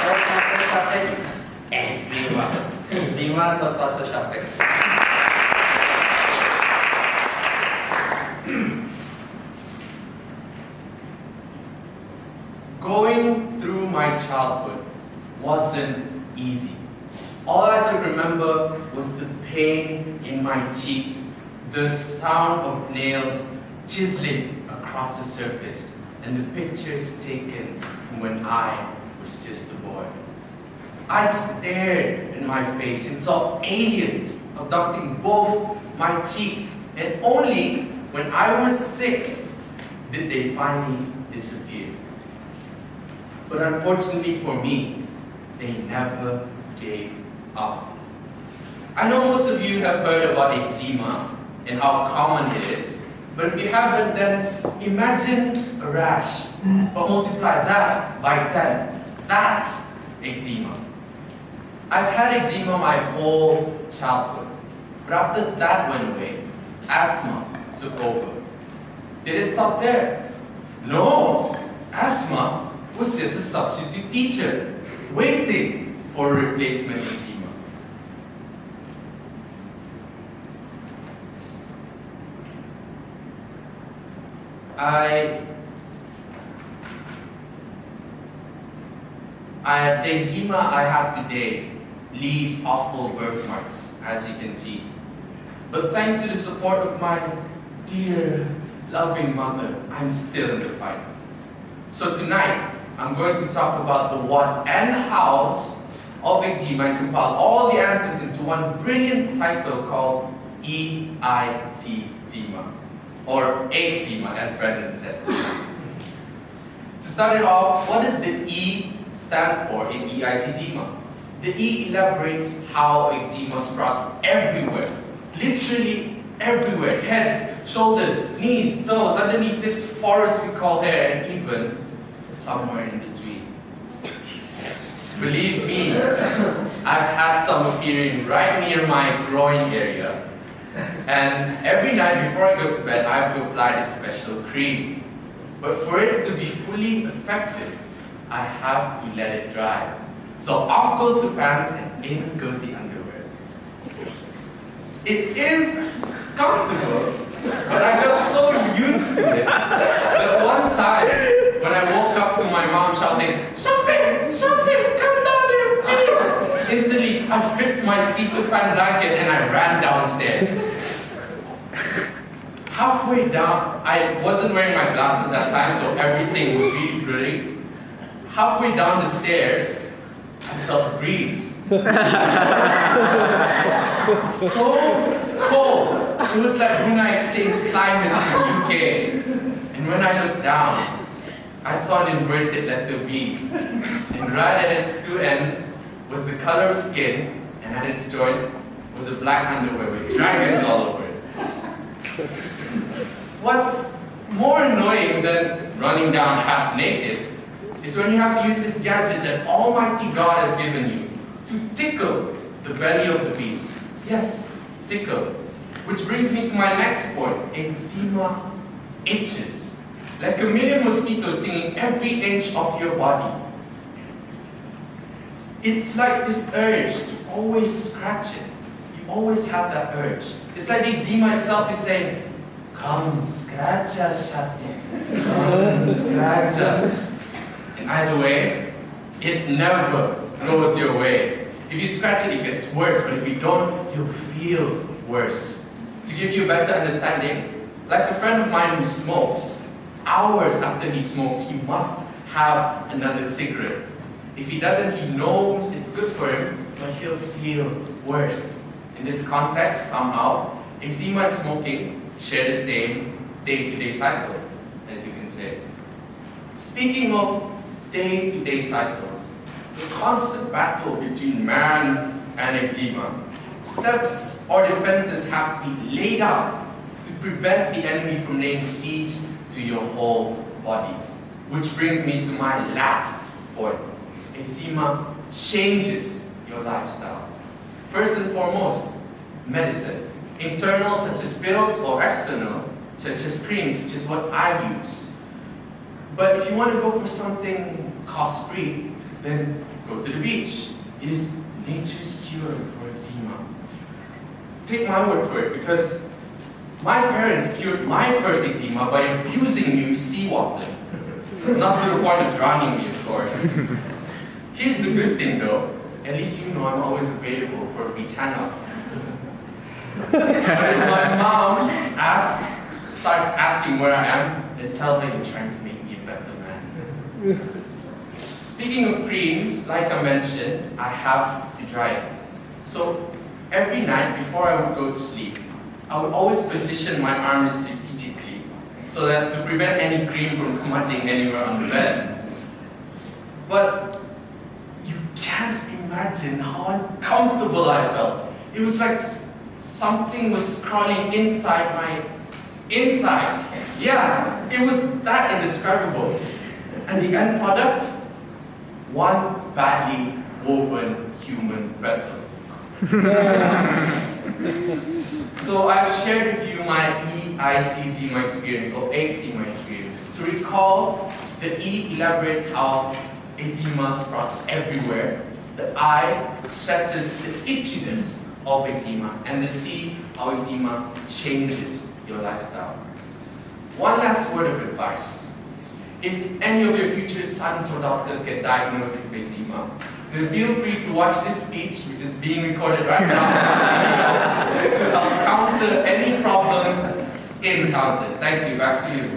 Syafiq. E.I.C-ZEMA. E.I.C-ZEMA atau Pastor Syafiq. Going through my childhood wasn't easy. All I could remember was the pain in my cheeks, the sound of nails chiseling across the surface, and the pictures taken from when I was just a boy. I stared in my face and saw aliens abducting both my cheeks, and only when I was 6 did they finally disappear. But unfortunately for me, they never gave up. I know most of you have heard about eczema and how common it is, but if you haven't, then imagine a rash, but multiply that by 10. That's eczema. I've had eczema my whole childhood, but after that went away, asthma took over. Did it stop there? No, asthma was just a substitute teacher, waiting for a replacement eczema. The eczema I have today leaves awful birthmarks, as you can see. But thanks to the support of my dear, loving mother, I'm still in the fight. So tonight, I'm going to talk about the what and hows of eczema and compile all the answers into one brilliant title called E.I.C-ZEMA, or E.I.C-ZEMA as Brendan said. To start it off, what does the E stand for in E.I.C-ZEMA? The E elaborates how eczema sprouts everywhere, literally everywhere, heads, shoulders, knees, toes, underneath this forest we call hair, and even somewhere in between. Believe me, I've had some appearing right near my groin area, and every night before I go to bed, I have to apply this special cream. But for it to be fully effective, I have to let it dry. So off goes the pants and in goes the underwear. It is comfortable, but I got so used to it that one time when I woke up to my mom shouting, "Syafiq, Syafiq, come down here, please!" Instantly, I flipped my Peter Pan blanket and I ran downstairs. Halfway down, I wasn't wearing my glasses at that time, so everything was really blurry. Halfway down the stairs, I felt a breeze. So cold. It was like Brunei Exchange climate in the UK. And when I looked down, I saw an inverted letter V. And right at its two ends was the color of skin, and at its joint was a black underwear with dragons all over it. What's more annoying than running down half naked is when you have to use this gadget that Almighty God has given you to tickle the belly of the beast. Yes, tickle. Which brings me to my next point. Eczema itches. Like a million mosquitoes stinging every inch of your body. It's like this urge to always scratch it. You always have that urge. It's like the eczema itself is saying, "Come scratch us, Syafiq. Come scratch us." And either way, it never goes your way. If you scratch it, it gets worse, but if you don't, you'll feel worse. To give you a better understanding, like a friend of mine who smokes, hours after he smokes, he must have another cigarette. If he doesn't, he knows it's good for him, but he'll feel worse. In this context, somehow, eczema and smoking share the same day-to-day cycle, as you can say. Speaking of day-to-day cycles, the constant battle between man and eczema, steps or defenses have to be laid out to prevent the enemy from laying siege to your whole body. Which brings me to my last point. Eczema changes your lifestyle. First and foremost, medicine. Internal, such as pills, or external, such as creams, which is what I use. But if you want to go for something cost-free, then go to the beach. It is nature's cure for eczema. Take my word for it, because my parents cured my first eczema by abusing me with seawater. Not to the point of drowning me, of course. Here's the good thing though, at least you know I'm always available for a beach hangout. When my mom starts asking where I am, then tell her you're trying to make me a better man. Speaking of creams, like I mentioned, I have to dry it. So every night before I would go to sleep, I would always position my arms strategically so that to prevent any cream from smudging anywhere on the bed. But you can't imagine how uncomfortable I felt. It was like something was crawling inside my insides. Yeah, it was that indescribable. And the end product? One badly woven human pretzel. So I've shared with you my E.I.C-ZEMA experience, or eczema experience. To recall, the E elaborates how eczema sprouts everywhere. The I stresses the itchiness of eczema, and the C, how eczema changes your lifestyle. One last word of advice. If any of your future sons or daughters get diagnosed with eczema, then feel free to watch this speech, which is being recorded right now, to help counter any problems encountered. Thank you. Back to you.